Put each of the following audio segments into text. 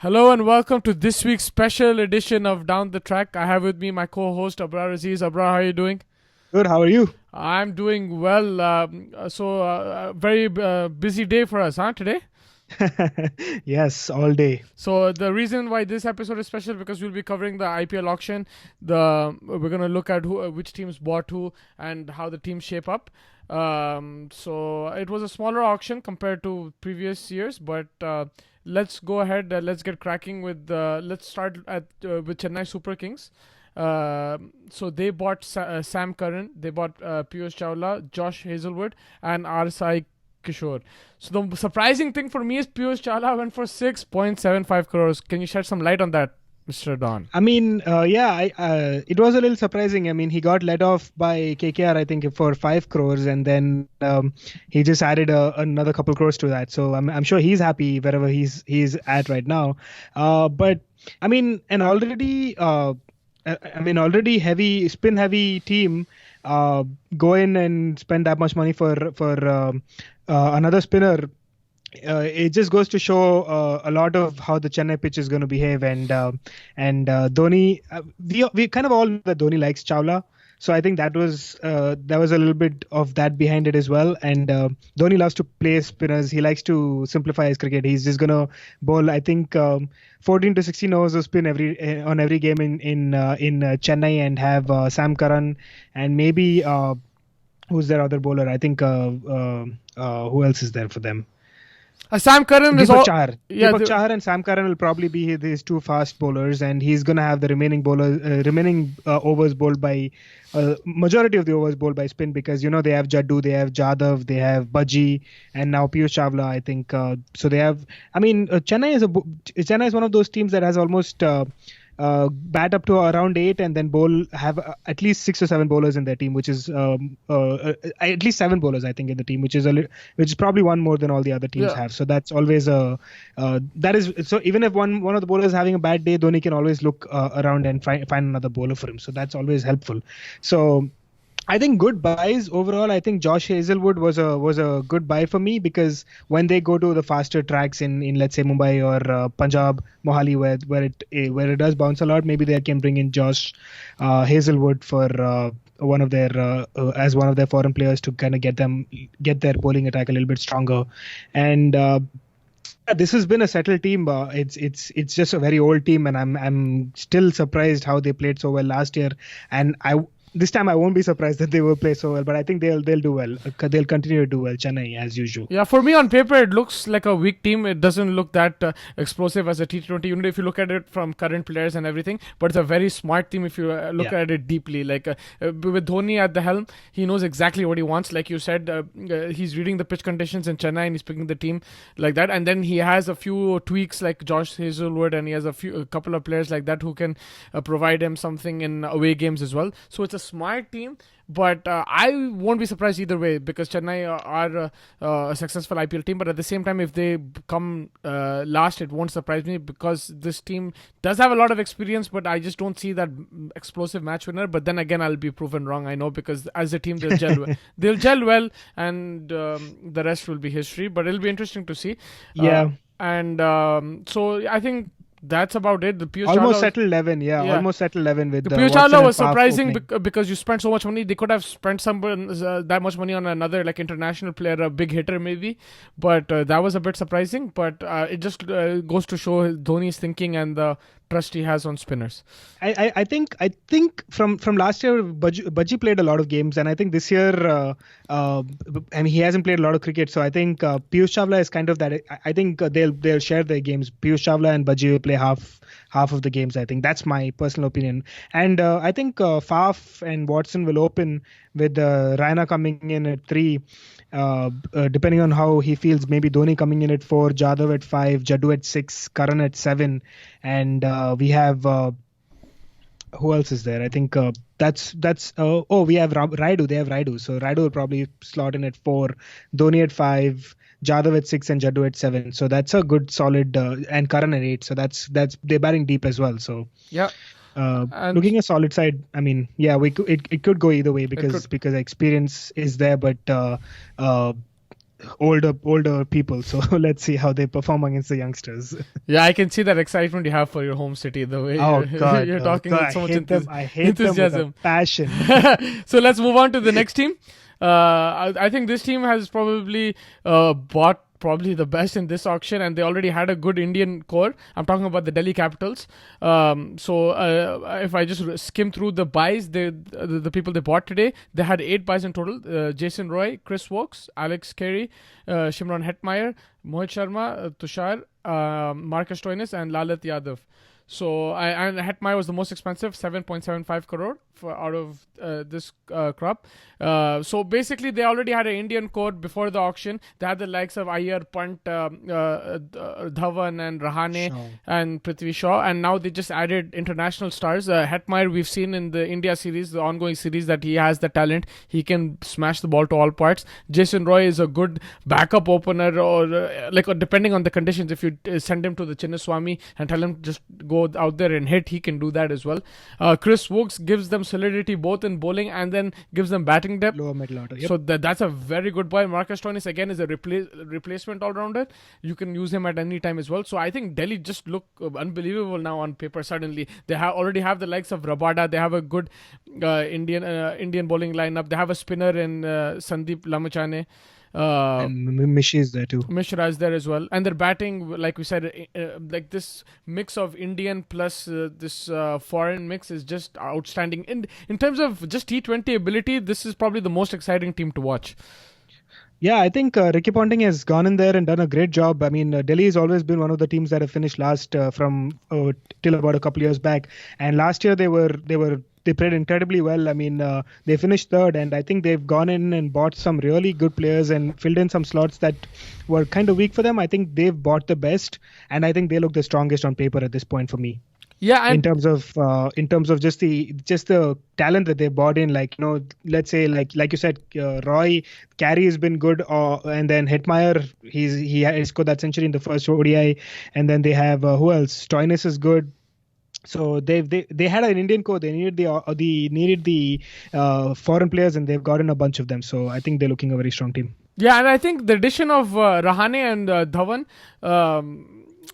Hello and welcome to this week's special edition of Down the Track. I have with me my co-host Abrar Aziz. Abrar, how are you doing? Good, how are you? I'm doing well. Very busy day for us, today? Yes, all day. So the reason why this episode is special because we'll be covering the IPL auction. We're gonna look at which teams bought who and how the teams shape up. So it was a smaller auction compared to previous years, but let's go ahead. Let's get cracking with. Let's start with Chennai Super Kings. So they bought Sam Curran, they bought Piyush Chawla, Josh Hazelwood, and RSI Kishore. So the surprising thing for me is Piyush Chawla went for 6.75 crores. Can you shed some light on that, Mr. Don? It was a little surprising. I mean, he got let off by KKR, I think, for 5 crores, and then he just added another couple crores to that. So I'm sure he's happy wherever he's at right now. But I mean, already heavy spin heavy team go in and spend that much money for another spinner. It just goes to show a lot of how the Chennai pitch is going to behave, and Dhoni. We kind of all know that Dhoni likes Chawla, so I think that was a little bit of that behind it as well. And Dhoni loves to play spinners. He likes to simplify his cricket. He's just gonna bowl, I think, 14 to 16 overs of spin on every game in Chennai, and have Sam Curran and maybe who's their other bowler? I think who else is there for them? Sam Curran is Deepak Chahar. Deepak Chahar and Sam Curran will probably be his two fast bowlers, and he's going to have the remaining overs bowled by majority of the overs bowled by spin, because they have Jaddu, they have Jadhav, they have Baji, and now Piyush Chawla. I think so. They have. I mean, Chennai is one of those teams that has almost. Bat up to around 8 and then have at least 6 or 7 bowlers in their team, which is at least 7 bowlers I think in the team, which is probably one more than all the other teams have. So that's always so even if one of the bowlers is having a bad day, Dhoni can always look around and find another bowler for him. So that's always helpful. So I think good buys overall. I think Josh Hazelwood was a good buy for me, because when they go to the faster tracks in let's say Mumbai or Punjab, Mohali, where it does bounce a lot, maybe they can bring in Josh Hazelwood for one of their as one of their foreign players to kind of get their bowling attack a little bit stronger. And this has been a settled team. It's just a very old team, and I'm still surprised how they played so well last year. And this time I won't be surprised that they will play so well, but I think they'll do well. They'll continue to do well, Chennai, as usual. Yeah, for me on paper it looks like a weak team. It doesn't look that explosive as a T20 unit if you look at it from current players and everything. But it's a very smart team if you look at it deeply. Like with Dhoni at the helm, he knows exactly what he wants. Like you said, he's reading the pitch conditions in Chennai and he's picking the team like that. And then he has a few tweaks like Josh Hazelwood, and he has a couple of players like that who can provide him something in away games as well. So it's a smart team, but I won't be surprised either way, because Chennai are a successful IPL team. But at the same time, if they come last, it won't surprise me, because this team does have a lot of experience, but I just don't see that explosive match winner. But then again, I'll be proven wrong, I know, because as a team they'll gel well. They'll gel well, and the rest will be history. But it'll be interesting to see. So I think that's about it. The Piyush almost Chawla settled 11, almost settled 11 with the the Piyush Watson Chawla and was Faf surprising opening. because you spent so much money. They could have spent that much money on another like international player, a big hitter maybe, but that was a bit surprising. But it just goes to show Dhoni's thinking and the trust he has on spinners. I think from last year, Baji played a lot of games, and I think this year, he hasn't played a lot of cricket. So I think Piyush Chawla is kind of that. I think they'll share their games. Piyush Chawla and Baji will play half of the games. I think that's my personal opinion. And I think Faf and Watson will open with Raina coming in at 3. Depending on how he feels, maybe Dhoni coming in at 4, Jadhav at 5, Jaddu at 6, Karan at 7, and we have who else is there? I think we have Raidu. They have Raidu, so Raidu will probably slot in at 4, Dhoni at 5, Jadhav at 6, and Jaddu at 7. So that's a good solid, and Karan at 8. So that's they're batting deep as well. So yeah. Looking a solid side, I mean, it could go either way because experience is there, but older people. So let's see how they perform against the youngsters. Yeah, I can see that excitement you have for your home city. The way Oh God, you're no, talking God, with so much I hate them with a enthusiasm. passion. So let's move on to the next team. I think this team has probably bought probably the best in this auction, and they already had a good Indian core. I'm talking about the Delhi Capitals. If I just skim through the buys, the people they bought today, they had 8 buys in total. Jason Roy, Chris Wokes, Alex Carey, Shimron Hetmeyer, Mohit Sharma, Tushar, Marcus Stoinis, and Lalit Yadav. So and Hetmeyer was the most expensive, 7.75 crore out of this crop. So basically, they already had an Indian core before the auction. They had the likes of Iyer, Pant, Dhawan, and Rahane, Shaw. and Prithvi Shaw, and now they just added international stars. Hetmeyer, we've seen in the India series, the ongoing series, that he has the talent. He can smash the ball to all parts. Jason Roy is a good backup opener, or depending on the conditions. If you send him to the Chinnaswamy and tell him just go out there and hit, he can do that as well. Chris Wokes gives them solidity both in bowling and then gives them batting depth. Lower middle order. Yep. So that's a very good buy. Marcus Stoinis again is a replacement all-rounder. You can use him at any time as well. So I think Delhi just look unbelievable now on paper. Suddenly they already have the likes of Rabada. They have a good Indian bowling lineup. They have a spinner in Sandeep Lamachane. And Mishi is there too. Mishra is there as well, and their batting, like we said, like this mix of Indian plus this foreign mix is just outstanding. In terms of just T20 ability, this is probably the most exciting team to watch. Yeah, I think Ricky Ponting has gone in there and done a great job. I mean, Delhi has always been one of the teams that have finished last from till about a couple years back. And last year they played incredibly well. I mean, they finished third, and I think they've gone in and bought some really good players and filled in some slots that were kind of weak for them. I think they've bought the best, and I think they look the strongest on paper at this point for me. Yeah, in terms of just the talent that they brought in, like, you know, let's say like you said, Roy Carey has been good, and then Hetmeyer, he scored that century in the first ODI, and then they have who else? Stoinis is good. So they had an Indian core. They needed the foreign players, and they've gotten a bunch of them. So I think they're looking a very strong team. Yeah, and I think the addition of Rahane and Dhawan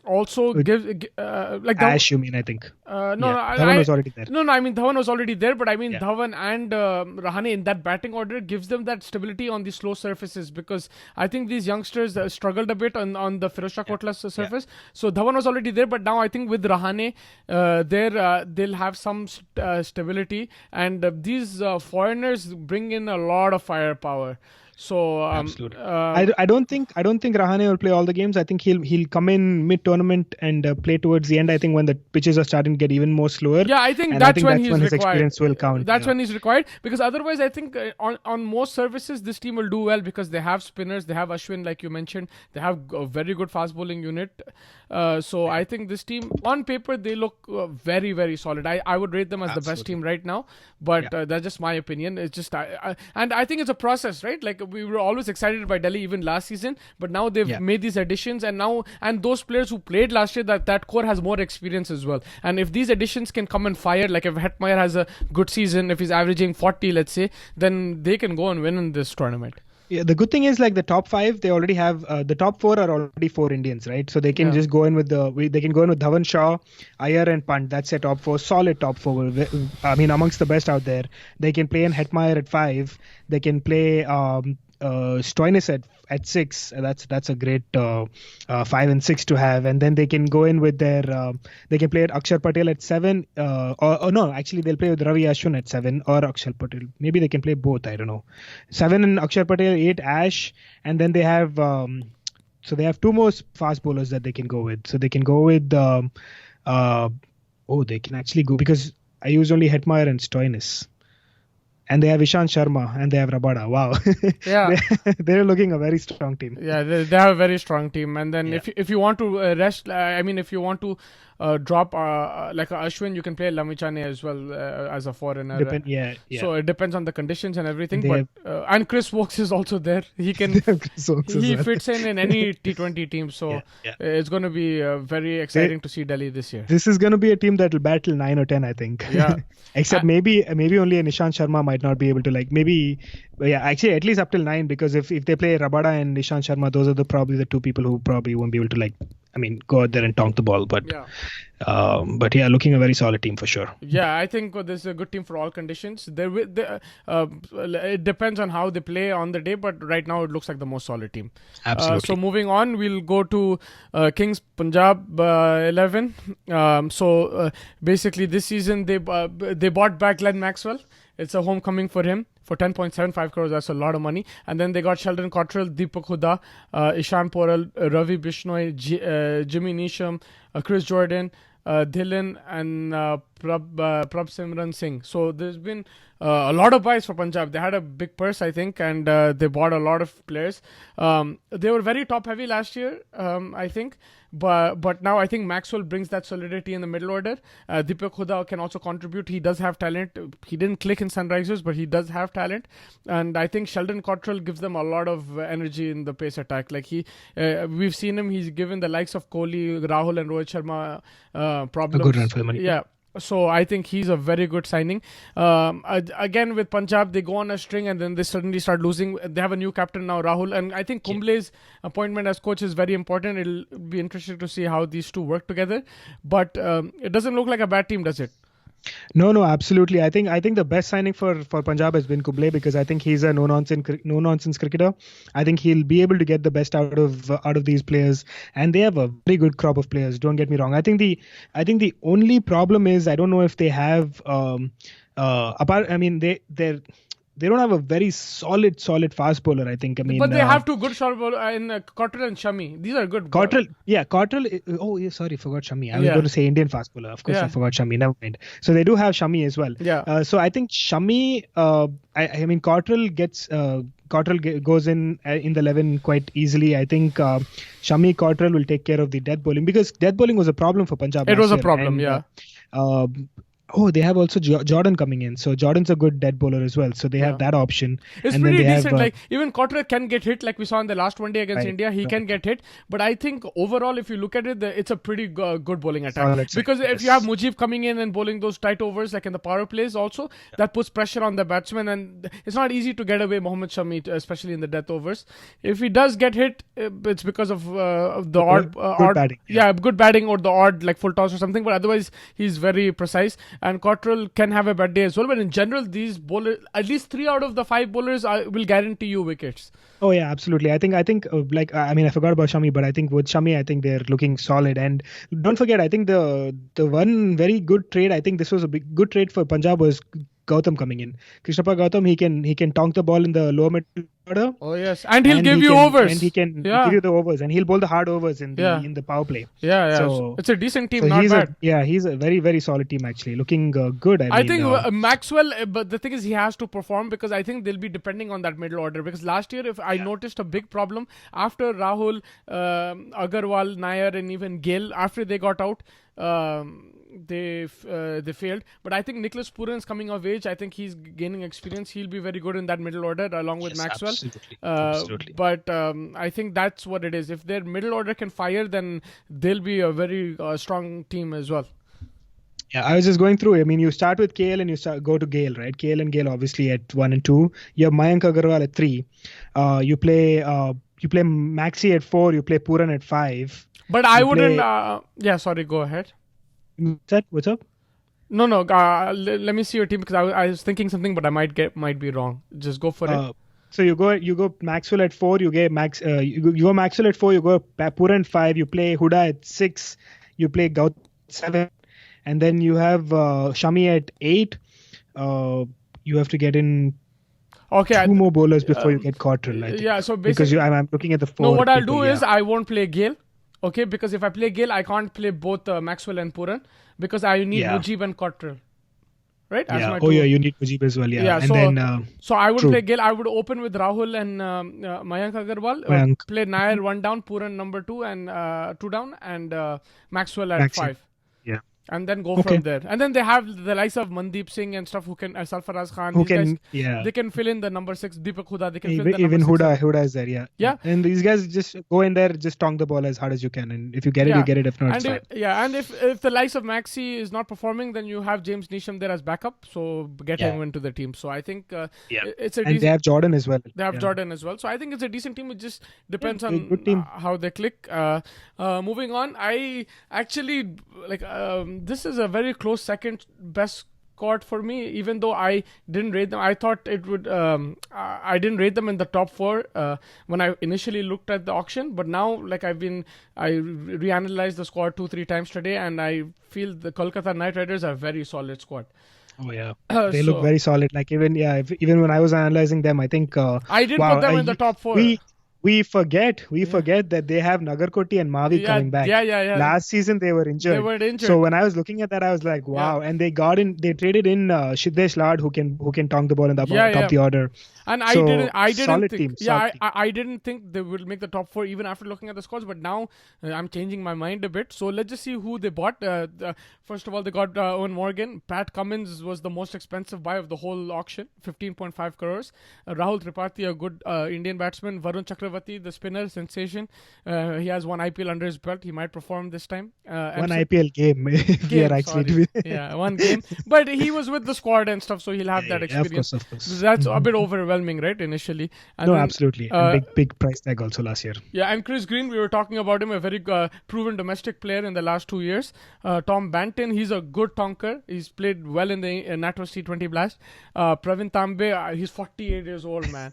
also gives Ash, you mean? I think Dhawan was already there. No, I mean Dhawan was already there, but I mean Yeah. Dhawan and Rahane in that batting order gives them that stability on the slow surfaces, because I think these youngsters struggled a bit on the Firozshah Kotla surface. So Dhawan was already there, but now I think with Rahane they'll have some stability, and these foreigners bring in a lot of firepower. So Absolutely. I don't think Rahane will play all the games. I think he'll come in mid tournament and play towards the end. I think when the pitches are starting to get even more slower. Yeah, I think that's when his required. Experience will count. That's when he's required, because otherwise I think on most surfaces this team will do well, because they have spinners, they have Ashwin, like you mentioned, they have a very good fast bowling unit. So I think this team on paper they look very, very solid. I would rate them as the best team right now, but that's just my opinion. It's just and I think it's a process, right? Like we were always excited by Delhi even last season, but now they've made these additions, and those players who played last year, that core has more experience as well. And if these additions can come and fire, like if Hetmeyer has a good season, if he's averaging 40, let's say, then they can go and win in this tournament. Yeah, the good thing is, like, the top five, they already have the top four are already four Indians, right? So they can just go in with Dhawan, Shaw, Iyer, and Pant. That's a top four, solid top four. I mean, amongst the best out there. They can play in Hetmeyer at 5. They can play Stoinis at 6. That's a great 5 and 6 to have. And then they can go in with their they can play at Akshar Patel at 7. Or no, actually they'll play with Ravi Ashwin at 7 or Akshar Patel. Maybe they can play both. I don't know. 7 and Akshar Patel, 8 Ash, and then they have so they have 2 more fast bowlers that they can go with. So they can go with they can actually go, because I use only Hetmeyer and Stoinis. And they have Ishant Sharma and they have Rabada. Wow. Yeah. They're looking a very strong team. Yeah, they have a very strong team. And then if you want to rest, if you want to drop like Ashwin, you can play Lamichane as well as a foreigner. Yeah. So it depends on the conditions and everything. And And Chris Wokes is also there. He can he fits in any T20 team. So it's going to be very exciting to see Delhi this year. This is going to be a team that will battle 9 or 10, I think. Yeah. Except maybe only a Nishant Sharma might not be able to actually at least up till 9, because if they play Rabada and Nishant Sharma, those are probably the two people who probably won't be able to go out there and tonk the ball. But looking a very solid team for sure. Yeah, I think this is a good team for all conditions. It depends on how they play on the day, but right now it looks like the most solid team. Absolutely. So moving on, we'll go to Kings Punjab 11. Basically this season they bought back Glenn Maxwell. It's a homecoming for him for 10.75 crores. That's a lot of money. And then they got Sheldon Cottrell, Deepak Huda, Ishan Poral, Ravi Bishnoi, Jimmy Neesham, Chris Jordan, Dhillon, and Prabsimran Singh. So there's been a lot of buys for Punjab. They had a big purse, I think, and they bought a lot of players. They were very top heavy last year, I think. But now I think Maxwell brings that solidity in the middle order. Deepak Huda can also contribute. He does have talent. He didn't click in Sunrisers, but he does have talent. And I think Sheldon Cottrell gives them a lot of energy in the pace attack. We've seen him. He's given the likes of Kohli, Rahul, and Rohit Sharma problems. A good run for the money. Yeah. So I think he's a very good signing. Again, with Punjab, they go on a string and then they suddenly start losing. They have a new captain now, Rahul. And I think Kumble's appointment as coach is very important. It'll be interesting to see how these two work together. But it doesn't look like a bad team, does it? No, absolutely. I think the best signing for Punjab has been Kumble, because I think he's a no nonsense cricketer. I think he'll be able to get the best out of these players, and they have a very good crop of players. Don't get me wrong. I think the only problem is I don't know if they have they don't have a very solid fast bowler, I think. But they have two good short bowlers in Cottrell and Shami. These are good. Cottrell. Oh, yeah, sorry, forgot Shami. I was going to say Indian fast bowler. Of course, I forgot Shami. Never mind. So they do have Shami as well. Yeah. So I think Shami, Cottrell goes in the 11 quite easily. I think Shami Cottrell will take care of the death bowling, because death bowling was a problem for Punjab. It was a problem, they have also Jordan coming in. So Jordan's a good dead bowler as well. So they have that option. It's and pretty then decent. Even Cottrell can get hit, like we saw in the last one day against India. He can get hit. But I think overall, if you look at it, it's a pretty good bowling attack. Because if you have Mujib coming in and bowling those tight overs, like in the power plays also, that puts pressure on the batsman. And it's not easy to get away Mohammad Shami, especially in the death overs. If he does get hit, it's because of the odd batting. Good batting or the odd like full toss or something. But otherwise, he's very precise. And Cottrell can have a bad day as well. But in general, these bowlers, at least 3 out of the 5 bowlers will guarantee you wickets. Oh yeah, absolutely. I think I forgot about Shami, but I think with Shami, I think they're looking solid. And don't forget, I think the one very good trade, I think this was a good trade for Punjab, was Gautam coming in. Krishnappa Gautam, he can tonk the ball in the lower mid order. Oh yes, and he'll give you overs. And he can give you the overs, and he'll bowl the hard overs in the power play. Yeah. So it's a decent team, not bad. He's a very, very solid team actually. Looking good. I think Maxwell, but the thing is he has to perform, because I think they'll be depending on that middle order. Because last year, I noticed a big problem after Rahul, Agarwal, Nair, and even Gale, after they got out. They failed, but I think Nicholas Puran's coming of age. I think he's gaining experience. He'll be very good in that middle order along with Maxwell. Absolutely. But I think that's what it is. If their middle order can fire, then they'll be a very strong team as well. Yeah, I was just going through. I mean, you start with KL and you go to Gale, right? KL and Gale obviously at 1 and 2. You have Mayank Agarwal at 3. You play Maxi at 4. You play Puran at 5. But I wouldn't. Sorry. Go ahead. What's up? No. Let me see your team, because I was thinking something, but I might be wrong. Just go for it. So you go Maxwell at 4. You get you go Maxwell at 4. You go Puran 5. You play Huda at 6. You play Gautam at 7, and then you have Shami at 8. You have to get in. Okay, 2 more bowlers before you get Cottrell. I think. Yeah, so basically, because I'm looking at the 4. No, what I'll do is I won't play Gale. Okay, because if I play Gale, I can't play both Maxwell and Puran, because I need Mujib and Cottrell. Right? You need Mujib as well. So I would play Gale. I would open with Rahul and Mayank Agarwal. Play Nair 1 down, Puran number 2 and 2 down, and Maxwell at 5. and then go from there. And then they have the likes of Mandeep Singh and stuff who can, Sarfaraz Khan. Who These guys, can they can fill in the number 6. Deepak Huda, they can fill in the even number 6. Huda is there, Yeah. And these guys just go in there, just tong the ball as hard as you can, and if you get it, you get it. If not, it's fine. And if the likes of Maxi is not performing, then you have James Neesham there as backup, so get him into the team. So I think it's a and they have Jordan as well. They have Jordan as well. So I think it's a decent team. It just depends on good team. how they click. Moving on, I actually this is a very close second best squad for me, even though I didn't rate them. I thought it would I didn't rate them in the top 4 when I initially looked at the auction, but now I reanalyzed the squad 2-3 times today, and I feel the Kolkata Knight Riders are a very solid squad. Oh yeah, they look very solid. Like even when I was analyzing them, I think I didn't put them in the top 4. We forget that they have Nagarkoti and Mavi coming back. Yeah. Last season they were injured. So when I was looking at that, I was like, wow. And they traded in Siddesh Lad who can tong the ball in the top of the order. And I didn't think. I didn't think they will make the top 4 even after looking at the scores. But now I'm changing my mind a bit. So let's just see who they bought. First of all, they got Owen Morgan. Pat Cummins was the most expensive buy of the whole auction, 15.5 crores. Rahul Tripathi, a good Indian batsman. Varun Chakravarti, the spinner sensation. He has one IPL under his belt. He might perform this time. One IPL game. One game. But he was with the squad and stuff, so he'll have that experience. Of course. That's a bit overwhelming, right? Initially. And absolutely. And big price tag also last year. Yeah, and Chris Green, we were talking about him, a very proven domestic player in the last 2 years. Tom Banton, he's a good tonker. He's played well in the NatWest T20 Blast. Pravin Tambe, he's 48 years old, man.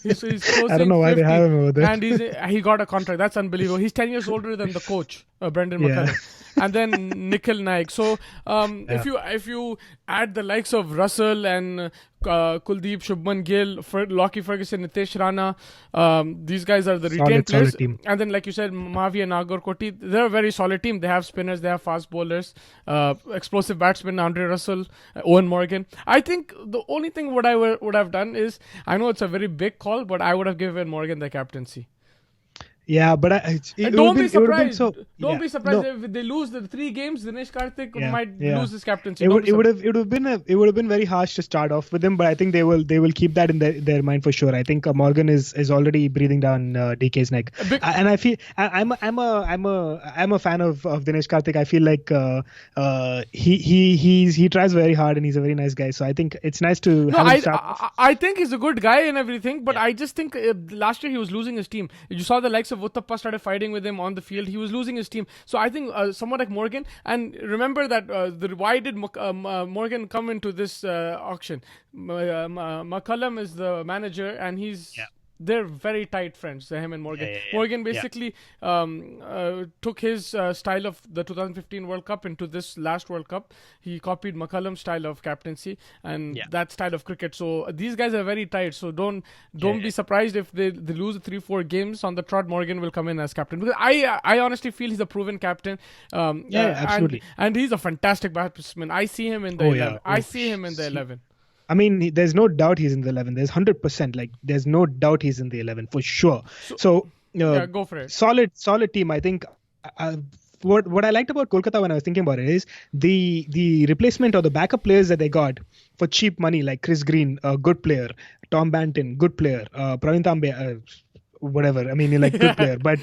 He's I don't know why 50, they have him over there. And he got a contract. That's unbelievable. He's 10 years older than the coach, Brendan McCullum. And then Nikhil Naik. So if you add the likes of Russell and Kuldeep, Shubman Gill, Lockie Ferguson, Nitesh Rana, these guys are the retained players. Solid team. And then, like you said, Mavi and Nagarkoti, they're a very solid team. They have spinners, they have fast bowlers, explosive batsmen, Andre Russell, Owen Morgan. I think the only thing what I would have done is, I know it's a very big call, but I would have given Morgan the captaincy. Yeah, but don't be surprised. Don't be surprised if they lose the 3 games. Dinesh Karthik might lose his captaincy. It would have been very harsh to start off with him, but I think they will keep that in their mind for sure. I think Morgan is already breathing down DK's neck, and I feel I'm a fan of Dinesh Karthik. I feel like he tries very hard and he's a very nice guy. So I think it's nice to have him start. I think he's a good guy and everything, but I just think last year he was losing his team. You saw the likes of Uthappa started fighting with him on the field. He was losing his team. So I think someone like Morgan, and remember that why did Morgan come into this auction? McCullum is the manager, and they're very tight friends, him and Morgan. Morgan basically took his style of the 2015 World Cup into this last World Cup. He copied McCullum's style of captaincy and that style of cricket. So these guys are very tight. So don't be surprised if they lose 3-4 games on the trot. Morgan will come in as captain, because I honestly feel he's a proven captain. Absolutely. And he's a fantastic batsman. I see him in the 11. I see him in the 11. I mean, there's no doubt he's in the 11. There's 100%. Like, there's no doubt he's in the 11 for sure. So go for it. Solid team. I think what I liked about Kolkata when I was thinking about it is the replacement or the backup players that they got for cheap money, like Chris Green, a good player, Tom Banton, good player, Pravin Tambe, whatever. I mean, like good player, but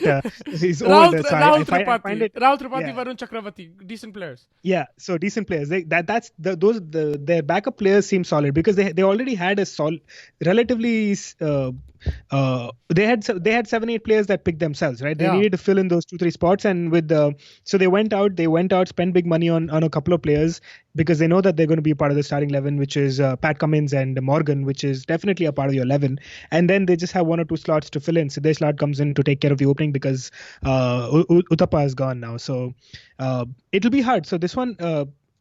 he's old. Rahul Tripathi, Varun Chakravarti, decent players. Yeah, so decent players. Their backup players seem solid because they already had a relatively. They had 7-8 players that picked themselves, right? They needed to fill in those 2-3 spots, and so they went out, spent big money on a couple of players because they know that they're going to be part of the starting 11, which is Pat Cummins and Morgan, which is definitely a part of your 11. And then they just have 1 or 2 slots to fill in. Siddesh Lad comes in to take care of the opening because Uthappa is gone now, so it'll be hard. So this one,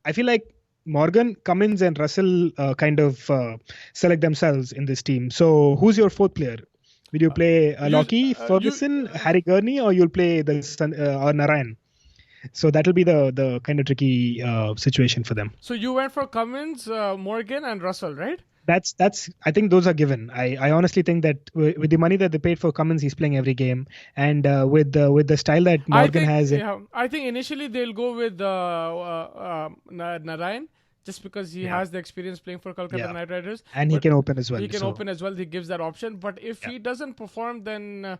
I feel like Morgan, Cummins, and Russell kind of select themselves in this team. So who's your 4th player? Will you play Lockie, Ferguson, Harry Gurney, or you'll play or Narayan? So that'll be the kind of tricky situation for them. So you went for Cummins, Morgan, and Russell, right? That's I think those are given. I honestly think that with the money that they paid for Cummins, he's playing every game, and with the style that Morgan has, I think initially they'll go with Narayan, just because he yeah, has the experience playing for Kolkata yeah, Knight Riders. and he But can open as well. he can So open as well. He gives that option. But if yeah, he doesn't perform, then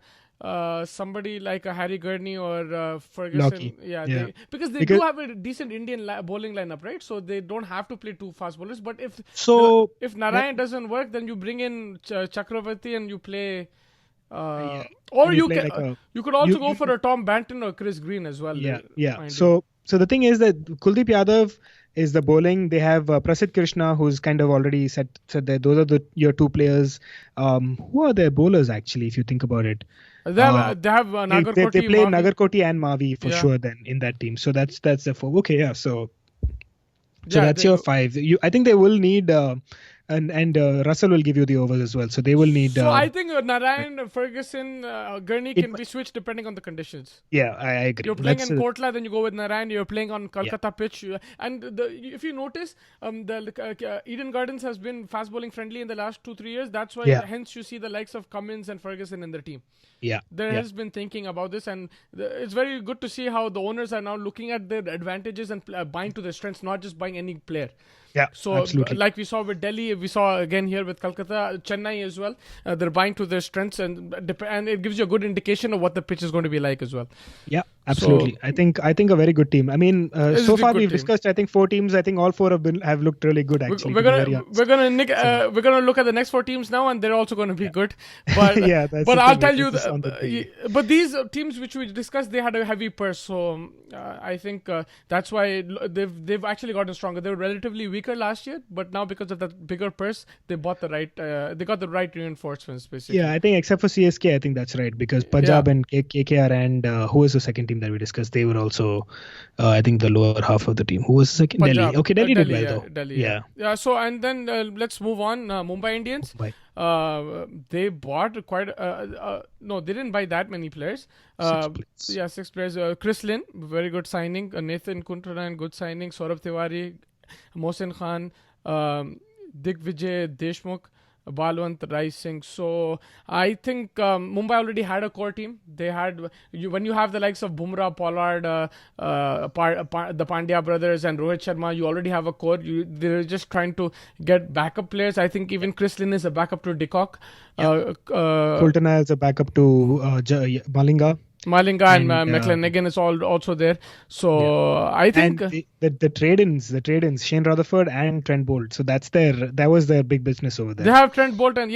somebody like a Harry Gurney or Ferguson, Lockey, yeah, yeah, because they do because have a decent Indian bowling lineup, right? So they don't have to play two fast bowlers. But so if let, Narayan doesn't work, then you bring in Chakravarti and you play. yeah, Or and you play like a you could also go you for a Tom Banton or Chris Green as well. yeah, yeah. Mind you. So the thing is that Kuldeep Yadav is the bowling. They have Prasidh Krishna, who's kind of already said that those are your two players. Who are their bowlers actually, if you think about it? They have They Nagarkoti, play Mavi. Nagarkoti and Mavi for Yeah. sure. Then in that team, so that's the four. Okay, yeah. So Yeah, that's your five. I think they will need. And Russell will give you the overs as well. So they will need. So I think Narayan, Ferguson, Gurney It, can be switched depending on the conditions. yeah, I agree. You're playing in Kotla, then you go with Narayan. You're playing on Kolkata pitch, and if you notice, the Eden Gardens has been fast bowling friendly in the last 2-3 years. That's why, hence, you see the likes of Cummins and Ferguson in the team. Yeah, There has been thinking about this, and it's very good to see how the owners are now looking at their advantages and buying to their strengths, not just buying any player. Yeah, so absolutely. Like we saw with Delhi, we saw again here with Kolkata, Chennai as well. They're buying to their strengths, and it gives you a good indication of what the pitch is going to be like as well. Yeah, absolutely. So, I think a very good team. I mean, so far we've discussed, I think 4 teams. I think all 4 have looked really good actually. We're gonna look at the next 4 teams now, and they're also going to be good. But but I'll tell you, but these teams which we discussed, they had a heavy purse, so I think that's why they've actually gotten stronger. They were relatively weaker last year, but now because of that bigger purse, they got the right reinforcements basically. Yeah, I think except for CSK, I think that's right, because Punjab and KKR and who was the second team that we discussed? They were also, I think, the lower half of the team. Who was the second? Punjab. Delhi. Okay, Delhi did well though. Delhi, yeah. So and then let's move on. Mumbai Indians. They bought quite. No, they didn't buy that many players. 6 players. Chris Lynn, very good signing. Nathan Kuntranan, good signing. Saurabh Tiwari, Mohsin Khan, Digvijay Deshmukh, Balwant Rai Singh. So I think Mumbai already had a core team. They had when you have the likes of Bumrah, Pollard, the Pandya brothers, and Rohit Sharma. You already have a core. They're just trying to get backup players. I think even Chris Lynn is a backup to Decock. Colton is a backup to Malinga. And McLennan is also there. So I think the trade-ins, Shane Rutherford and Trent Bolt. So that was their big business over there. They have Trent Bolt and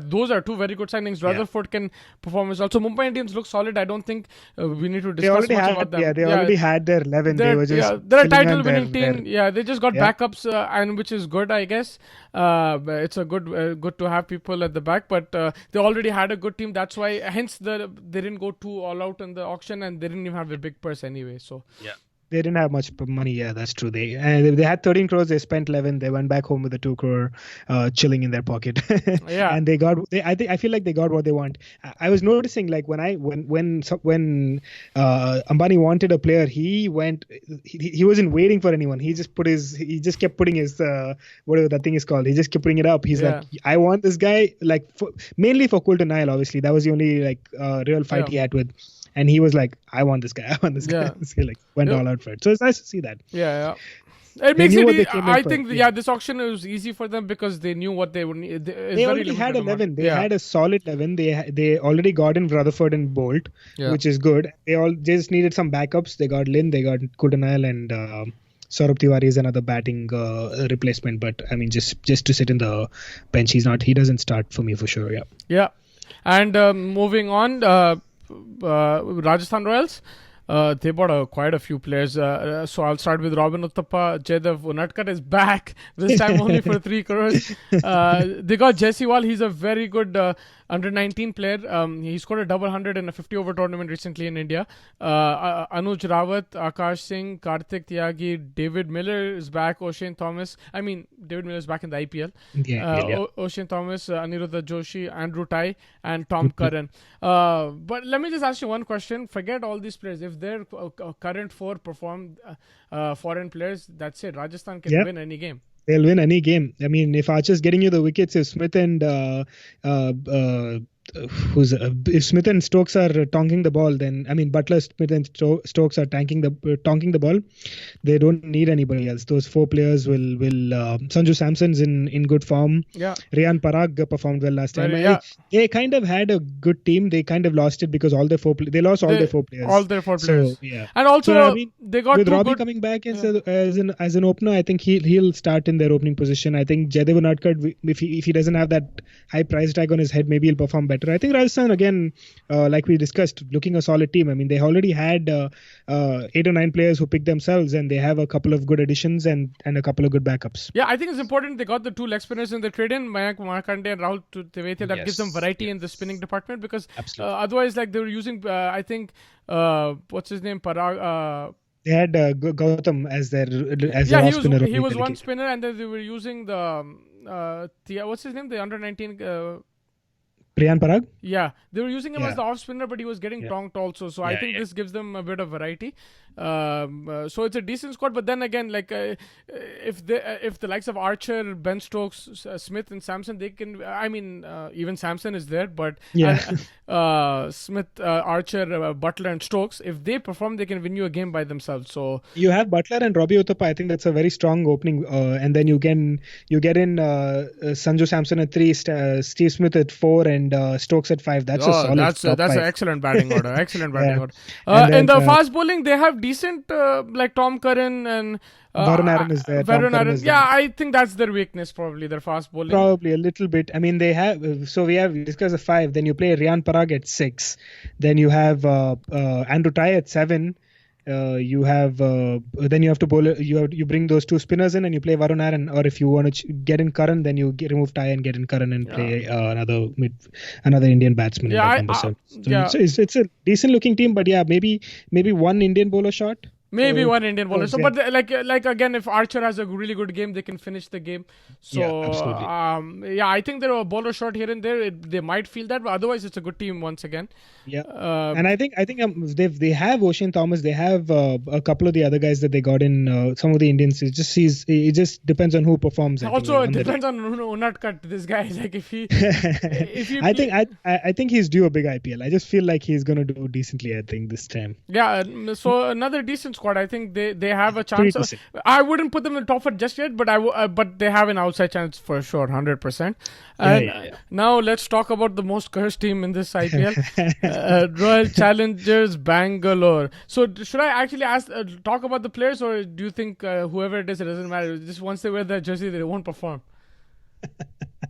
those are 2 very good signings. Rutherford can perform as well. So Mumbai Indians look solid. I don't think we need to discuss much about them. Yeah, they already had their 11. They're a title-winning team. They just got backups, and which is good, I guess. It's a good to have people at the back, but they already had a good team. That's why, hence they didn't go too all out in the auction, and they didn't even have a big purse anyway. So they didn't have much money. Yeah, that's true. They had 13 crores. They spent 11. They went back home with a 2 crore chilling in their pocket. And I feel like they got what they want. I was noticing, like, when Ambani wanted a player, he wasn't waiting for anyone. He just kept putting his whatever that thing is called. He just kept putting it up. He's like, I want this guy, like, mainly for Coulter Nile. Obviously, that was the only real fight he had with. And he was like, I want this guy. So he went all out for it. So it's nice to see that. Yeah. It makes it. I think this auction was easy for them because they knew what they would need. They already had 11. They had a solid 11. They already got in Rutherford and Bolt, which is good. They just needed some backups. They got Lynn, they got Kudanal, and Saurabh Tiwari is another batting replacement. But I mean, just to sit in the bench, he doesn't start for me for sure. Yeah. And moving on. Rajasthan Royals, they bought quite a few players. So I'll start with Robin Uthappa. Jaydev Unadkat is back, this time only for 3 crores. They got Jesse Wall. He's a very good under 19 player. He scored a double 100 in a 50 over tournament recently in India. Anuj Rawat, Akash Singh, Karthik Tyagi, David Miller is back. David Miller is back in the IPL. Ocean Thomas, Aniruddha Joshi, Andrew Tai, and Tom Curran. But let me just ask you one question. Forget all these players. If their current 4 perform foreign players, that's it. Rajasthan can win any game. They'll win any game. I mean, if Archer's getting you the wickets, if Smith and if Smith and Stokes are tonking the ball, then I mean Butler, Smith and Stokes are tonking the ball. They don't need anybody else. Those four players will. Sanju Samson's in good form. Yeah. Riyan Parag performed well last time. Yeah. They kind of had a good team. They kind of lost it because they lost all their four players. All their four players. So, yeah. And also, so, I mean, they got with Robbie coming back as an opener, I think he'll start in their opening position. I think Jaydev Unadkat, if he doesn't have that high price tag on his head, maybe he'll perform better. I think Rajasthan again, like we discussed, looking a solid team. I mean, they already had 8 or 9 players who picked themselves, and they have a couple of good additions and a couple of good backups. Yeah, I think it's important they got the 2 leg spinners in the trade in, Mayank Markanday and Rahul Tewatia. That gives them variety in the spinning department, because otherwise, like, they were using, I think, what's his name, Parag. They had Gautam as their off spinner. He was one spinner, and then they were using the what's his name, the under 19. Riyan Parag? Yeah, they were using him as the off spinner, but he was getting tonked also. So I think this gives them a bit of variety. So it's a decent squad. But then again, like if the likes of Archer, Ben Stokes, Smith, and Samson, they can. I mean, even Samson is there, but Smith, Archer, Butler, and Stokes, if they perform, they can win you a game by themselves. So you have Butler and Robbie Uthappa. I think that's a very strong opening. And then you get in Sanju Samson at 3, Steve Smith at 4, and Stokes at 5. That's a solid. That's an excellent batting order. Excellent batting order. And the fast bowling, they have decent like Tom Curran and Varun Aaron is there. Varun Aaron. Yeah, I think that's their weakness, probably their fast bowling. Probably a little bit. I mean, they have. So we discussed the 5. Then you play Riyan Parag at 6. Then you have Andrew Tye at 7. You have then you have to bowl. You bring those 2 spinners in and you play Varun Aaron. Or if you want to get in Curran, then you remove Tye and get in Curran and play another Indian batsman. It's a decent looking team, but maybe one Indian bowler shot. Maybe one Indian bowler. So, but like again, if Archer has a really good game, they can finish the game. So, I think there are a bowler short here and there. They might feel that, but otherwise, it's a good team once again. Yeah, and I think they have Ocean Thomas. They have a couple of the other guys that they got in. Some of the Indians. It just depends on who performs. Also, it depends on Unadkat. This guy, like if he. I think he's due a big IPL. I just feel like he's gonna do decently. I think this time. Yeah. So another decent squad. I think they have a chance. I wouldn't put them in the top 4 just yet, but they have an outside chance for sure, 100%. And now let's talk about the most cursed team in this IPL, Royal Challengers Bangalore. So should I actually talk about the players, or do you think whoever it is, it doesn't matter? Just once they wear their jersey, they won't perform.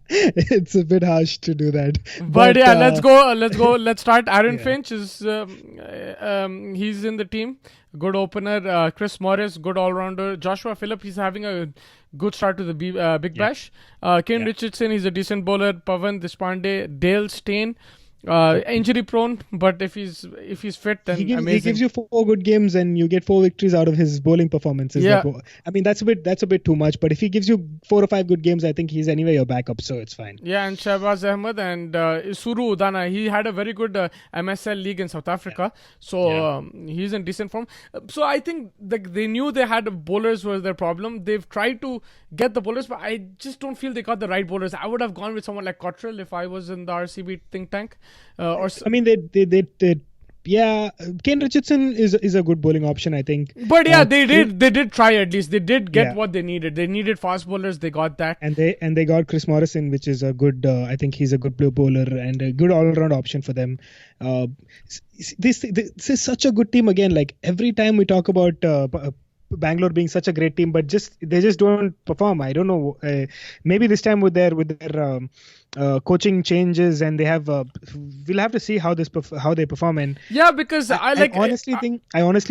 It's a bit harsh to do that, but let's go. Let's start. Aaron Finch is he's in the team. Good opener. Chris Morris, good all-rounder. Joshua Phillip, he's having a good start to the Big Bash. Kane Richardson, he's a decent bowler. Pavan Deshpande, Dale Steyn, injury prone, but if he's fit, then amazing. He gives you 4 good games and you get 4 victories out of his bowling performances. Yeah. I mean, that's a bit too much, but if he gives you 4 or 5 good games, I think he's anyway your backup, so it's fine. Yeah, and Shahbaz Ahmed and Suru Udana, he had a very good MSL league in South Africa, so he's in decent form. So I think they knew they had bowlers was their problem. They've tried to get the bowlers, but I just don't feel they got the right bowlers. I would have gone with someone like Cottrell if I was in the RCB think tank. I mean, Kane Richardson is a good bowling option, I think. But they did try at least. They did get what they needed. They needed fast bowlers. They got that. And they got Chris Morrison, which is a good. I think he's a good blue bowler and a good all-round option for them. This is such a good team again. Like every time we talk about Bangalore being such a great team, but they just don't perform. I don't know. Maybe this time with their coaching changes, and they have. We'll have to see how they perform. And because I honestly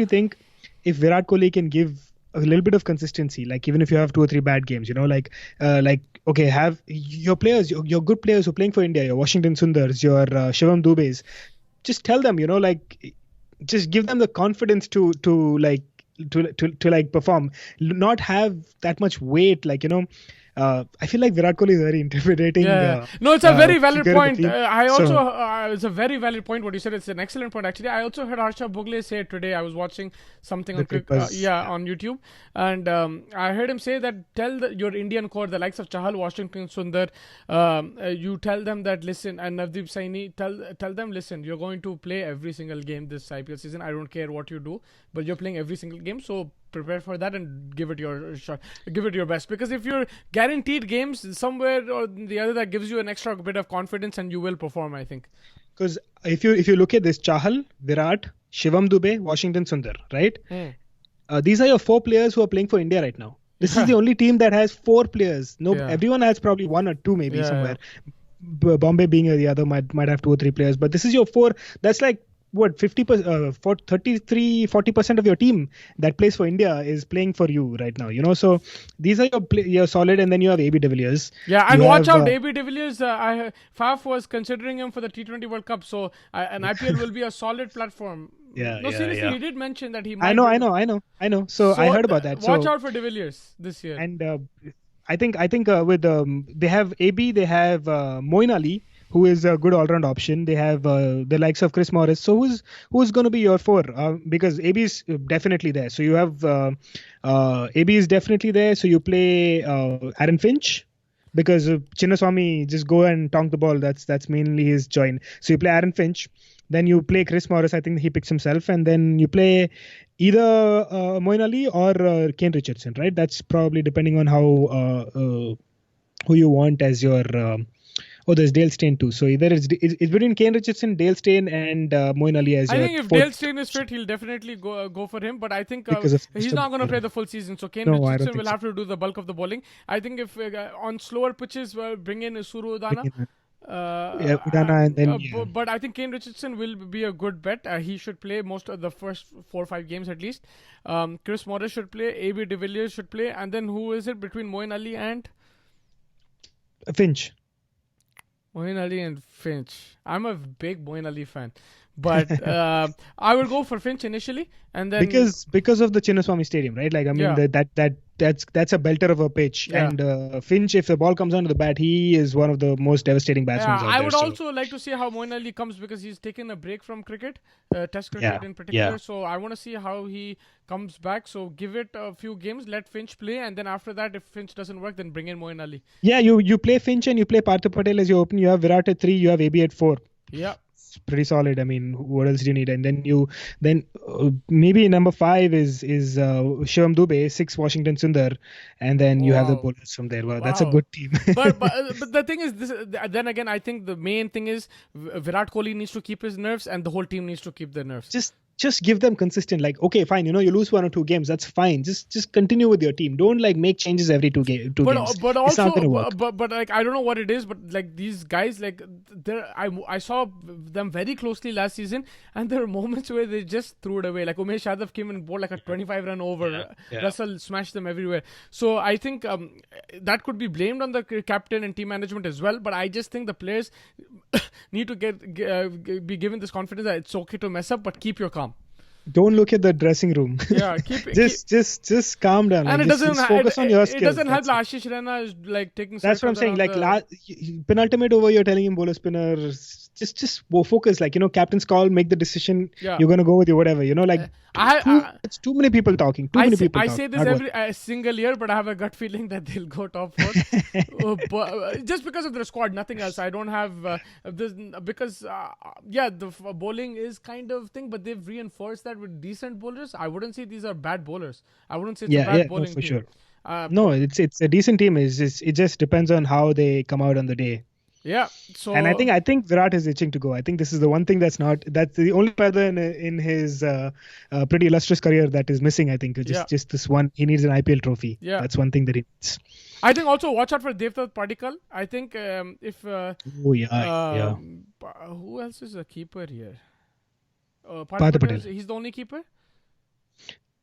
think if Virat Kohli can give a little bit of consistency, like even if you have 2 or 3 bad games, okay, have your players, your good players who are playing for India, your Washington Sundars, your Shivam Dubes, just tell them, just give them the confidence to perform, not have that much weight, I feel like Virat Kohli is very intimidating No, it's a very valid figure in the point. team. I So also, it's a very valid point what you said. It's an excellent point actually. I also heard Harsha Bogle say it today. I was watching something the on cricket was on YouTube, and I heard him say that tell your Indian core, the likes of Chahal, Washington Sundar, you tell them that listen, and Navdeep Saini, tell them listen, you're going to play every single game this IPL season. I don't care what you do, but you're playing every single game. So prepare for that and give it your shot, give it your best, because if you're guaranteed games somewhere or the other, that gives you an extra bit of confidence and you will perform, I think. because if you look at this, Chahal, Virat, Shivam Dube, Washington Sundar, right? These are your 4 players who are playing for India right now. This is the only team that has 4 players. No, everyone has probably 1 or 2 maybe somewhere. Bombay being the other might have 2 or 3 players, but this is your 4. That's like what 50% for 33-40% of your team that plays for India is playing for you right now. So these are your solid, and then you have AB de Villiers. And watch out, AB de Villiers. Faf was considering him for the T20 World Cup, so an IPL will be a solid platform. Seriously, he did mention that he might. I know. So I heard about that. Watch out for de Villiers this year. And I think with they have AB, they have Moin Ali, who is a good all-round option. They have the likes of Chris Morris. So who's going to be your 4? Because AB is definitely there. So you have AB is definitely there. So you play Aaron Finch, because Chinnaswamy just go and tonk the ball. That's mainly his join. So you play Aaron Finch. Then you play Chris Morris. I think he picks himself. And then you play either Moin Ali or Kane Richardson, right? That's probably depending on how who you want as your... there's Dale Steyn too. So either it's between Kane Richardson, Dale Steyn, and Moin Ali as your... I think if Dale Steyn is fit, he'll definitely go for him. But I think he's not going to play the full season. So Kane Richardson will have to do the bulk of the bowling. I think if on slower pitches, bring in Suru Udana. Udana, and then but I think Kane Richardson will be a good bet. He should play most of the first 4 or 5 games at least. Chris Morris should play. AB de Villiers should play. And then who is it between Moin Ali and Finch? Moin Ali and Finch. I'm a big Moin Ali fan, but I will go for Finch initially, and then because of the Chinnaswamy Stadium, right? Like I mean, that's a belter of a pitch, and Finch, if the ball comes onto the bat, he is one of the most devastating batsmen out there. I would also like to see how Moin Ali comes, because he's taken a break from cricket, Test cricket in particular. So I want to see how he comes back. So give it a few games, let Finch play, and then after that, if Finch doesn't work, then bring in Moin Ali. Yeah, you play Finch and you play Partha Patel as your open. You have Virat at 3, you have AB at 4. Yeah. Pretty solid. I mean, what else do you need? And then maybe number 5 is Shivam Dube, 6 Washington Sundar, and then you have the bowlers from there. Wow, that's a good team. but the thing is, then again, I think the main thing is Virat Kohli needs to keep his nerves, and the whole team needs to keep their nerves. Just give them consistent, like, okay, fine, you lose 1 or 2 games, that's fine. Just continue with your team. Don't like make changes every 2 games. But also, it's not gonna work. But like, I don't know what it is, but like these guys, like I saw them very closely last season, and there were moments where they just threw it away. Like Umesh Yadav came and bowled like a 25-run over. Russell smashed them everywhere. So I think that could be blamed on the captain and team management as well. But I just think the players need to be given this confidence that it's okay to mess up, but keep your calm. Don't look at the dressing room. Yeah, just calm down. And like, just focus on your skills. It doesn't help. Ashish Rana is like taking. That's what I'm saying. Like penultimate over, you're telling him bowler spinner. Just focus. Like captain's call. Make the decision. Yeah. You're gonna go with your whatever. It's too many people talking. I say this every single year, but I have a gut feeling that they'll go top 4. Just because of their squad, nothing else. I don't have this because the bowling is kind of thing, but they've reinforced that with decent bowlers. I wouldn't say these are bad bowlers. I wouldn't say it's a bad bowling for team. Sure. No, it's a decent team. It just depends on how they come out on the day. Yeah. So and I think Virat is itching to go. I think this is the one thing that's the only feather in his pretty illustrious career that is missing. I think just this one. He needs an IPL trophy. Yeah. That's one thing that he needs. I think also watch out for Devdutt Padikkal. I think if who else is a keeper here? Partha Patel. He's the only keeper.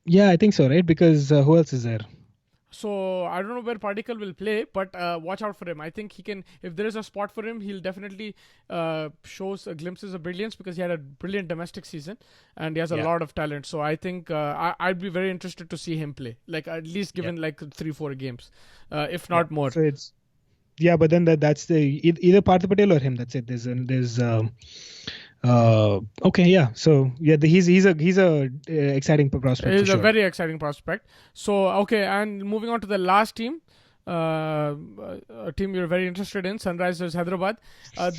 Yeah, I think so, right? Because who else is there? So I don't know where Particle will play, but watch out for him. I think he can. If there is a spot for him, he'll definitely show glimpses of brilliance because he had a brilliant domestic season and he has a lot of talent. So I think I'd be very interested to see him play, like at least given like 3-4 games, if not more. So it's but then that's the either Partha Patel or him. That's it. There's okay, yeah. So he's a exciting prospect. He's a very exciting prospect. So okay, and moving on to the last team, a team you're very interested in, Sunrisers Hyderabad.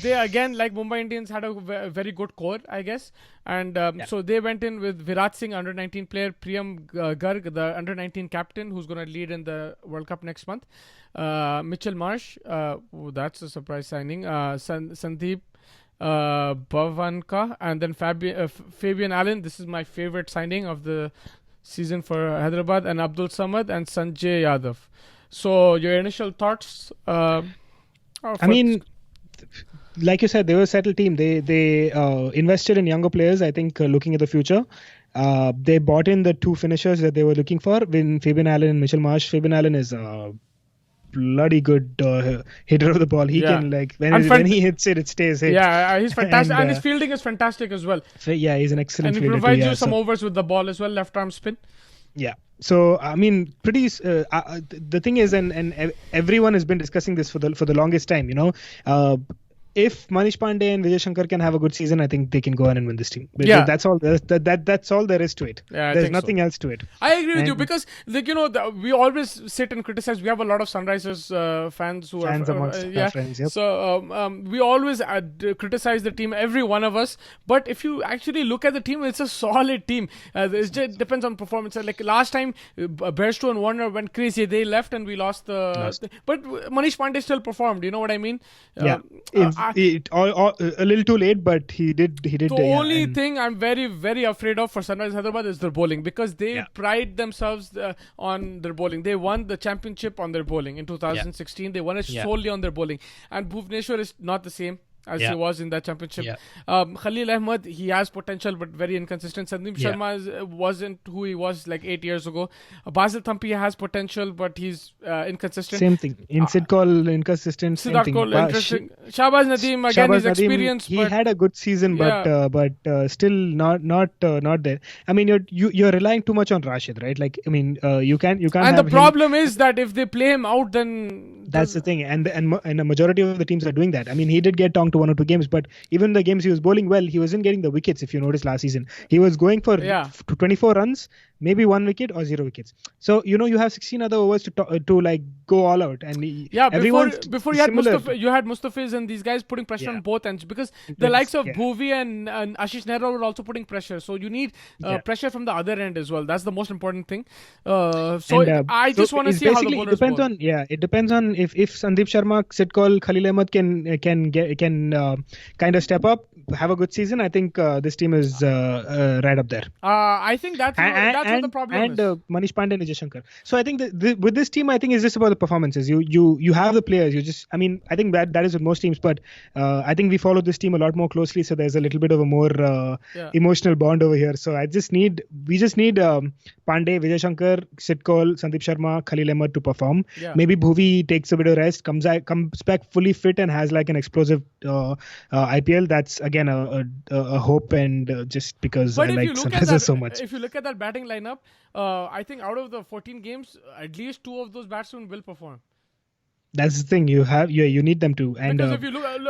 They again, like Mumbai Indians, had a very good core, I guess, and so they went in with Virat Singh, under 19 player, Priyam Garg, the under 19 captain, who's going to lead in the World Cup next month. Mitchell Marsh, that's a surprise signing. Sandeep Bhavanka, and then Fabian Allen. This is my favorite signing of the season for Hyderabad, and Abdul Samad and Sanjay Yadav. So your initial thoughts? I mean, like you said, they were a settled team. They invested in younger players. I think looking at the future, they bought in the two finishers that they were looking for. When Fabian Allen and Mitchell Marsh. Fabian Allen is bloody good hitter of the ball. He can, like, when he hits it, it stays hit. Yeah, he's fantastic, and his fielding is fantastic as well. Yeah, he's an excellent fielder. And he provides you some overs with the ball as well, left arm spin. Yeah. So I mean, the thing is, and everyone has been discussing this for the longest time. If Manish Pandey and Vijay Shankar can have a good season, I think they can go on and win this team. Yeah, that's all. That's all there is to it. Yeah, there's nothing else to it. I agree with you because, like, we always sit and criticize. We have a lot of Sunrisers fans who are amongst our friends. Yep. So we always criticize the team, every one of us. But if you actually look at the team, it's a solid team. It just depends on performance. Like last time, Bairstow and Warner went crazy. They left and we lost but Manish Pandey still performed. You know what I mean? Yeah. A little too late, but he did. The only thing I'm very, very afraid of for Sunrisers Hyderabad is their bowling, because they pride themselves on their bowling. They won the championship on their bowling in 2016. They won it solely on their bowling, and Bhuvneshwar is not the same as he was in that championship. Khalil Ahmed, he has potential but very inconsistent. Sandeep Sharma wasn't who he was like 8 years ago. Basil Thampi has potential but he's inconsistent. Same thing. In Sid Kaul, inconsistent. Siddharth Kaul, interesting. Shahbaz Nadeem, again, he's experienced. He had a good season, but still not there. I mean, you're relying too much on Rashid, right? Like, I mean, you can't. And the problem is that if they play him out, then that's the thing. And a majority of the teams are doing that. I mean, he did get tongue to 1 or 2 games, but even the games he was bowling well, he wasn't getting the wickets. If you noticed last season, he was going for 24 runs, maybe 1 wicket or 0 wickets. So you have 16 other overs to like go all out. And before you had Mustafiz and these guys putting pressure on both ends, because the likes of Bhuvi and Ashish Nehra were also putting pressure. So you need pressure from the other end as well. That's the most important thing. I just want to see how the bowlers bowl. It depends on if Sandeep Sharma, Sid Kaul, Khalil Ahmed can kind of step up, have a good season. I think this team is right up there. I think that's what the problem is. And Manish Pandey and Vijay Shankar. So I think with this team, I think it's just about the performances. You have the players. I think that is with most teams, but I think we follow this team a lot more closely. So there's a little bit of a more emotional bond over here. So we just need Pandey, Vijay Shankar, Sid Kaul, Sandeep Sharma, Khalil Ahmed to perform. Yeah. Maybe Bhuvi takes a bit of rest, comes back fully fit and has like an explosive IPL. That's again a hope, and just because I like Sunrisers so much. If you look at that batting lineup, I think out of the 14 games, at least 2 of those batsmen will perform. That's the thing. You need them to. And because if you look at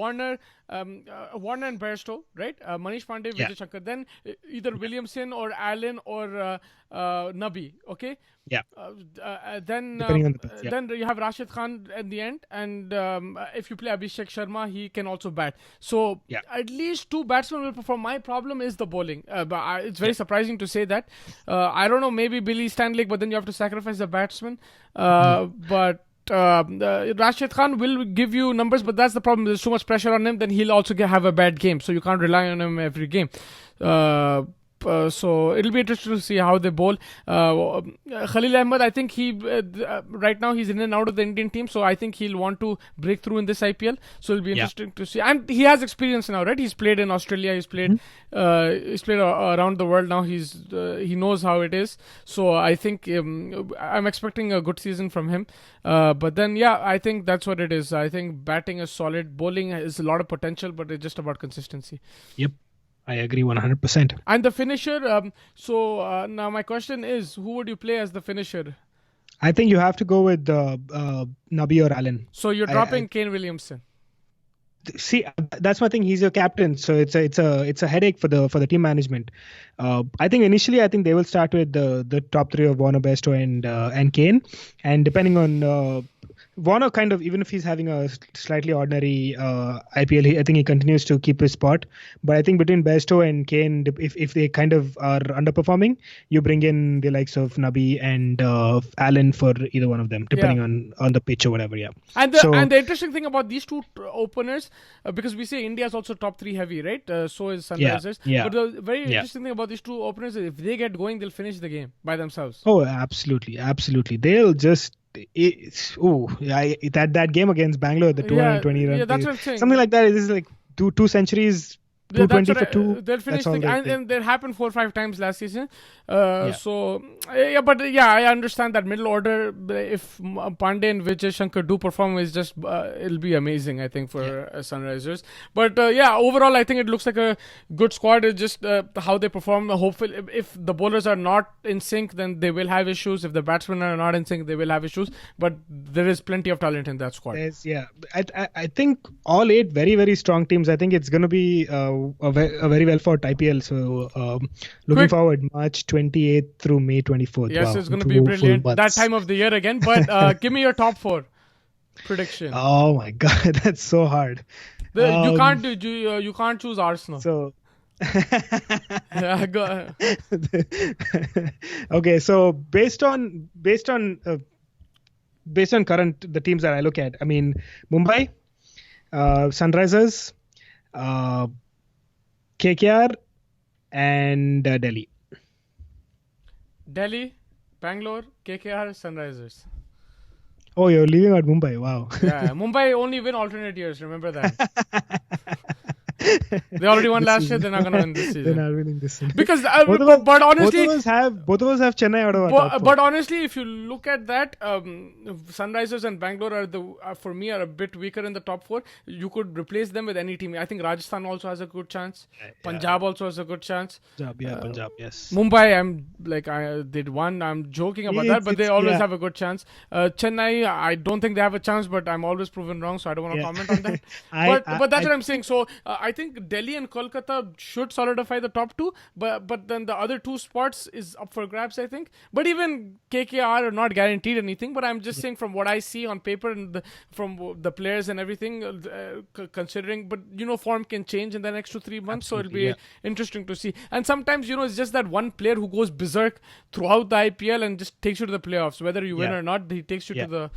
Warner and Bairstow, right? Manish Pandey, Vijay Shankar, then either Williamson or Allen or Nabi. Okay. Yeah. Then you have Rashid Khan at the end, and if you play Abhishek Sharma, he can also bat. So at least 2 batsmen will perform. My problem is the bowling. But it's very surprising to say that. I don't know, maybe Billy Stanley, but then you have to sacrifice the batsman. But Rashid Khan will give you numbers, but that's the problem. There's so much pressure on him, then he'll also have a bad game. So you can't rely on him every game. So it'll be interesting to see how they bowl. Khalil Ahmed, I think right now he's in and out of the Indian team, so I think he'll want to break through in this IPL. So it'll be interesting to see. And he has experience now, right? He's played in Australia. He's played around the world now. He knows how it is. So I think I'm expecting a good season from him. But then, I think that's what it is. I think batting is solid. Bowling is a lot of potential, but it's just about consistency. Yep. I agree 100%. And the finisher, now my question is, who would you play as the finisher? I think you have to go with Nabi or Allen. So you're dropping Kane Williamson. See, that's my thing. He's your captain, so it's a headache for the team management. I think initially, they will start with the top three of Warner, Bairstow, and Kane, and depending on Warner, kind of, even if he's having a slightly ordinary IPL, I think he continues to keep his spot. But I think between Bairstow and Kane, if they kind of are underperforming, you bring in the likes of Nabi and Allen for either one of them, depending on the pitch or whatever. Yeah. And the interesting thing about these two openers, because we say India is also top three heavy, right? So is Sunrisers. Yeah. But the very interesting thing about these two openers is if they get going, they'll finish the game by themselves. Oh, absolutely. They'll just. That game against Bangalore, the 220 run, that's what I'm saying. Something like that. This is like two centuries, 220 for 2. They'll finish and that happened 4 or 5 times last season. So I understand that middle order. If Pandey and Vijay Shankar do perform, is just it'll be amazing. I think for Sunrisers. But overall, I think it looks like a good squad. It's just how they perform. Hopefully, if the bowlers are not in sync, then they will have issues. If the batsmen are not in sync, they will have issues. But there is plenty of talent in that squad. I think all 8 very, very strong teams. I think it's going to be a very well fought IPL. So looking forward, March 28th through May 24th. Yes, it's going to be brilliant. That time of the year again. But give me your top 4 prediction. Oh my God, that's so hard. You can't choose Arsenal. So. Go Okay, so based on current the teams that I look at, I mean Mumbai, Sunrisers, KKR, and Delhi. Delhi, Bangalore, KKR, Sunrisers. Oh, you're leaving out Mumbai. Wow. Yeah, Mumbai only win alternate years. Remember that. They already won last year. They're not going to win this season. They're not winning this season. Because, but honestly, both of us have Chennai out of our top 4. But honestly, if you look at that, Sunrisers and Bangalore for me are a bit weaker in the top 4. You could replace them with any team. I think Rajasthan also has a good chance. Punjab also has a good chance. Punjab, yes. Mumbai, they won. I'm joking about that, but they always have a good chance. Chennai, I don't think they have a chance, but I'm always proven wrong, so I don't want to comment on that. But that's what I'm saying. So I think Delhi and Kolkata should solidify the top 2, but then the other 2 spots is up for grabs, I think. But even KKR are not guaranteed anything, but I'm just saying from what I see on paper and from the players and everything, considering, but form can change in the next 2-3 months. Absolutely, so it'll be interesting to see. And sometimes, it's just that one player who goes berserk throughout the IPL and just takes you to the playoffs. Whether you win or not, he takes you to the...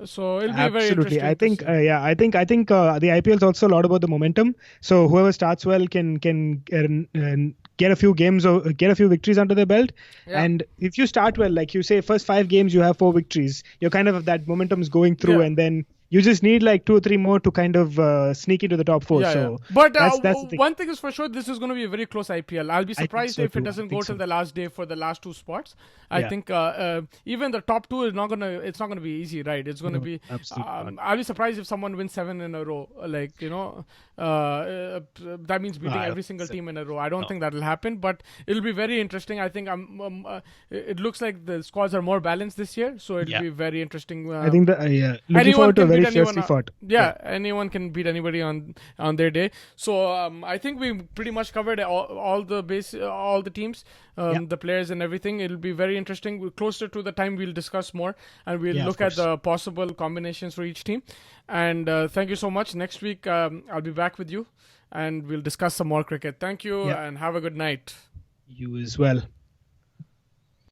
So it'll be very interesting. I think the IPL is also a lot about the momentum. So whoever starts well can get a few games or get a few victories under their belt. Yeah. And if you start well, like you say, first 5 games you have 4 victories. You're kind of that momentum is going through, and then you just need like 2 or 3 more to kind of sneak into the top 4. But that's the thing. One thing is for sure, this is going to be a very close IPL. I'll be surprised if it doesn't go till the last day for the last 2 spots. I think even the top 2 is not going to. It's not going to be easy, right? It's going to be. I'll be surprised if someone wins 7 in a row. That means beating every single team in a row. I don't think that'll happen, but it'll be very interesting. I think it looks like the squads are more balanced this year, so it'll be very interesting. I think looking forward to a very fiercely fought. Anyone can beat anybody on their day. So I think we pretty much covered all the teams, the players and everything. It'll be very interesting. Closer to the time, we'll discuss more and we'll look at the possible combinations for each team. And thank you so much. Next week, I'll be back with you and we'll discuss some more cricket. Thank you and have a good night. You as well.